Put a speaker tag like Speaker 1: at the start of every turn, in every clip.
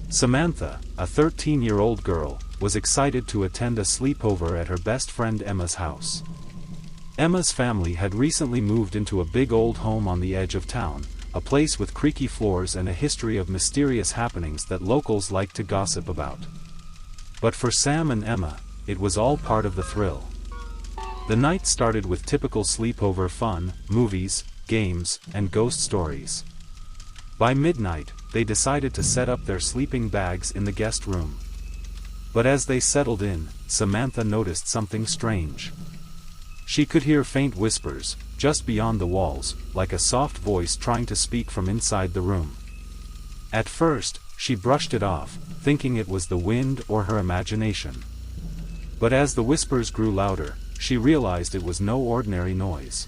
Speaker 1: Samantha, a 13-year-old girl, was excited to attend a sleepover at her best friend Emma's house. Emma's family had recently moved into a big old home on the edge of town, a place with creaky floors and a history of mysterious happenings that locals like to gossip about. But for Sam and Emma, it was all part of the thrill. The night started with typical sleepover fun, movies, games, and ghost stories. By midnight, they decided to set up their sleeping bags in the guest room. But as they settled in, Samantha noticed something strange. She could hear faint whispers, just beyond the walls, like a soft voice trying to speak from inside the room. At first, she brushed it off, thinking it was the wind or her imagination. But as the whispers grew louder, she realized it was no ordinary noise.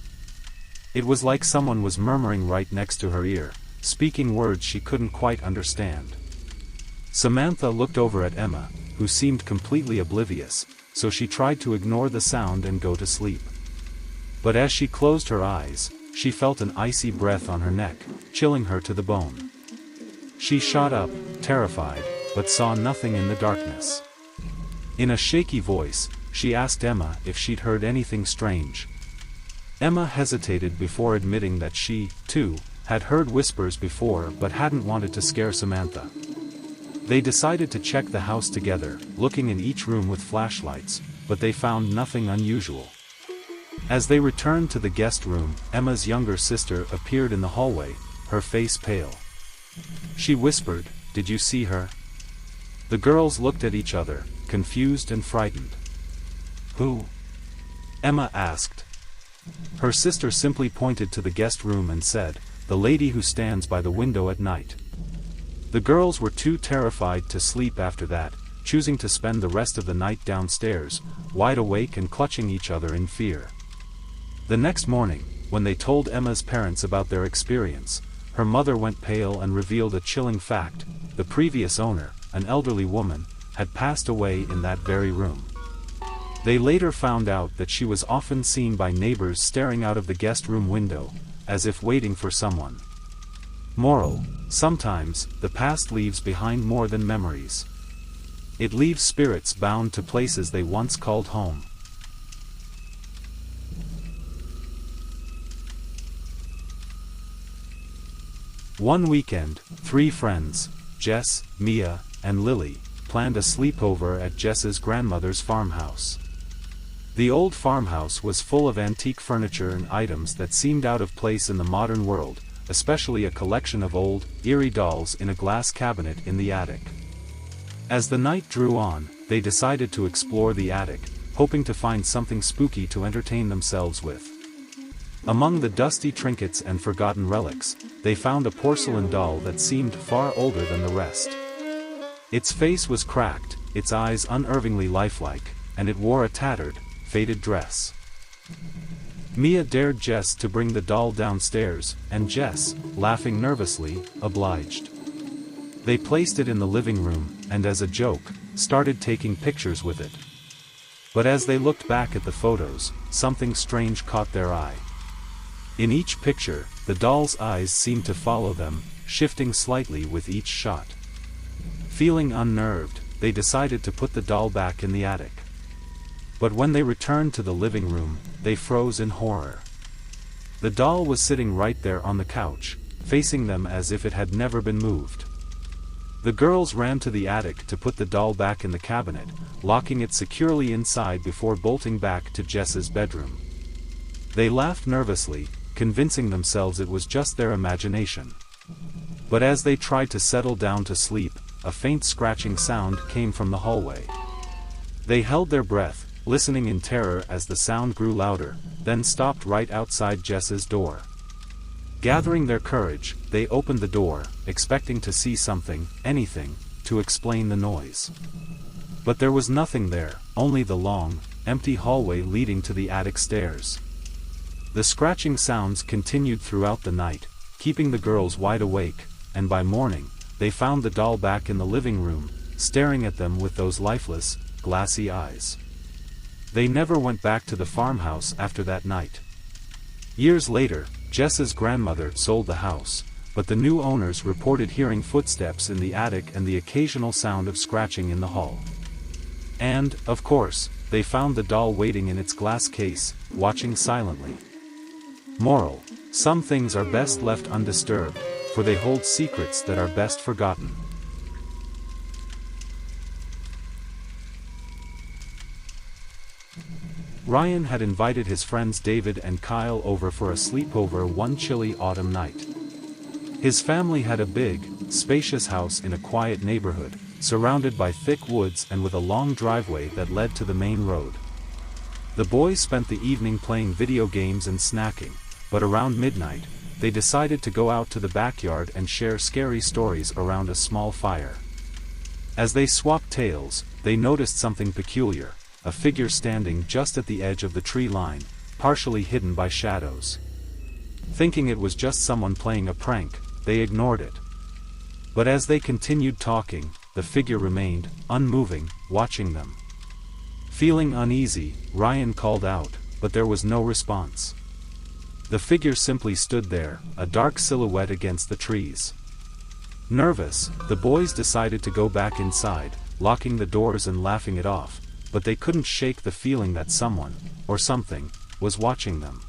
Speaker 1: It was like someone was murmuring right next to her ear, speaking words she couldn't quite understand. Samantha looked over at Emma, who seemed completely oblivious, so she tried to ignore the sound and go to sleep. But as she closed her eyes, she felt an icy breath on her neck, chilling her to the bone. She shot up, terrified, but saw nothing in the darkness. In a shaky voice, she asked Emma if she'd heard anything strange. Emma hesitated before admitting that she, too, had heard whispers before but hadn't wanted to scare Samantha. They decided to check the house together, looking in each room with flashlights, but they found nothing unusual. As they returned to the guest room, Emma's younger sister appeared in the hallway, her face pale. She whispered, "Did you see her?" The girls looked at each other, confused and frightened. "Who?" Emma asked. Her sister simply pointed to the guest room and said, "The lady who stands by the window at night." The girls were too terrified to sleep after that, choosing to spend the rest of the night downstairs, wide awake and clutching each other in fear. The next morning, when they told Emma's parents about their experience, her mother went pale and revealed a chilling fact: the previous owner, an elderly woman, had passed away in that very room. They later found out that she was often seen by neighbors staring out of the guest room window, as if waiting for someone. Moral: sometimes, the past leaves behind more than memories. It leaves spirits bound to places they once called home. One weekend, three friends, Jess, Mia, and Lily, planned a sleepover at Jess's grandmother's farmhouse. The old farmhouse was full of antique furniture and items that seemed out of place in the modern world, especially a collection of old, eerie dolls in a glass cabinet in the attic. As the night drew on, they decided to explore the attic, hoping to find something spooky to entertain themselves with. Among the dusty trinkets and forgotten relics, they found a porcelain doll that seemed far older than the rest. Its face was cracked, its eyes unnervingly lifelike, and it wore a tattered, faded dress. Mia dared Jess to bring the doll downstairs, and Jess, laughing nervously, obliged. They placed it in the living room, and as a joke, started taking pictures with it. But as they looked back at the photos, something strange caught their eye. In each picture, the doll's eyes seemed to follow them, shifting slightly with each shot. Feeling unnerved, they decided to put the doll back in the attic. But when they returned to the living room, they froze in horror. The doll was sitting right there on the couch, facing them as if it had never been moved. The girls ran to the attic to put the doll back in the cabinet, locking it securely inside before bolting back to Jess's bedroom. They laughed nervously, convincing themselves it was just their imagination. But as they tried to settle down to sleep, a faint scratching sound came from the hallway. They held their breath, listening in terror as the sound grew louder, then stopped right outside Jess's door. Gathering their courage, they opened the door, expecting to see something, anything, to explain the noise. But there was nothing there, only the long, empty hallway leading to the attic stairs. The scratching sounds continued throughout the night, keeping the girls wide awake, and by morning, they found the doll back in the living room, staring at them with those lifeless, glassy eyes. They never went back to the farmhouse after that night. Years later, Jess's grandmother sold the house, but the new owners reported hearing footsteps in the attic and the occasional sound of scratching in the hall. And, of course, they found the doll waiting in its glass case, watching silently. Moral: some things are best left undisturbed, for they hold secrets that are best forgotten. Ryan had invited his friends David and Kyle over for a sleepover one chilly autumn night. His family had a big, spacious house in a quiet neighborhood, surrounded by thick woods and with a long driveway that led to the main road. The boys spent the evening playing video games and snacking, but around midnight, they decided to go out to the backyard and share scary stories around a small fire. As they swapped tales, they noticed something peculiar: a figure standing just at the edge of the tree line, partially hidden by shadows. Thinking it was just someone playing a prank, they ignored it. But as they continued talking, the figure remained, unmoving, watching them. Feeling uneasy, Ryan called out, but there was no response. The figure simply stood there, a dark silhouette against the trees. Nervous, the boys decided to go back inside, locking the doors and laughing it off, but they couldn't shake the feeling that someone, or something, was watching them.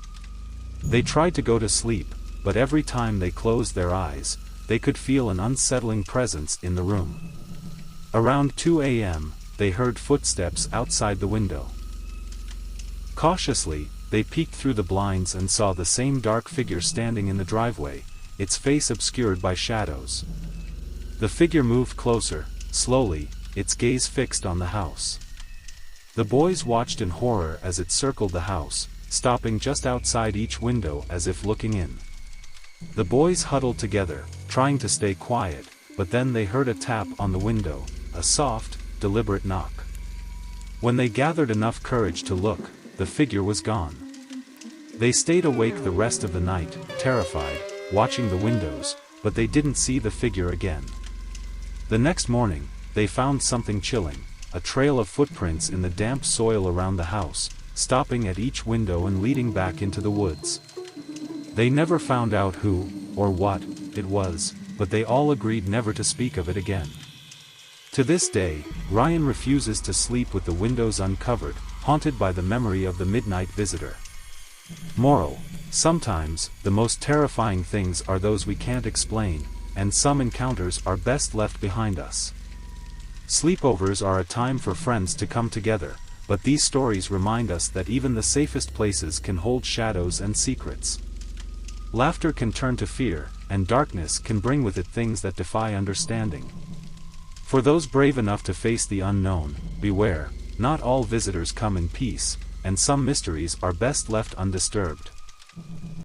Speaker 1: They tried to go to sleep, but every time they closed their eyes, they could feel an unsettling presence in the room. Around 2 a.m., they heard footsteps outside the window. Cautiously, they peeked through the blinds and saw the same dark figure standing in the driveway, its face obscured by shadows. The figure moved closer, slowly, its gaze fixed on the house. The boys watched in horror as it circled the house, stopping just outside each window as if looking in. The boys huddled together, trying to stay quiet, but then they heard a tap on the window, a soft, deliberate knock. When they gathered enough courage to look, the figure was gone. They stayed awake the rest of the night, terrified, watching the windows, but they didn't see the figure again. The next morning, they found something chilling: a trail of footprints in the damp soil around the house, stopping at each window and leading back into the woods. They never found out who, or what, it was, but they all agreed never to speak of it again. To this day, Ryan refuses to sleep with the windows uncovered, haunted by the memory of the midnight visitor. Moral: sometimes, the most terrifying things are those we can't explain, and some encounters are best left behind us. Sleepovers are a time for friends to come together, but these stories remind us that even the safest places can hold shadows and secrets. Laughter can turn to fear, and darkness can bring with it things that defy understanding. For those brave enough to face the unknown, beware: not all visitors come in peace, and some mysteries are best left undisturbed.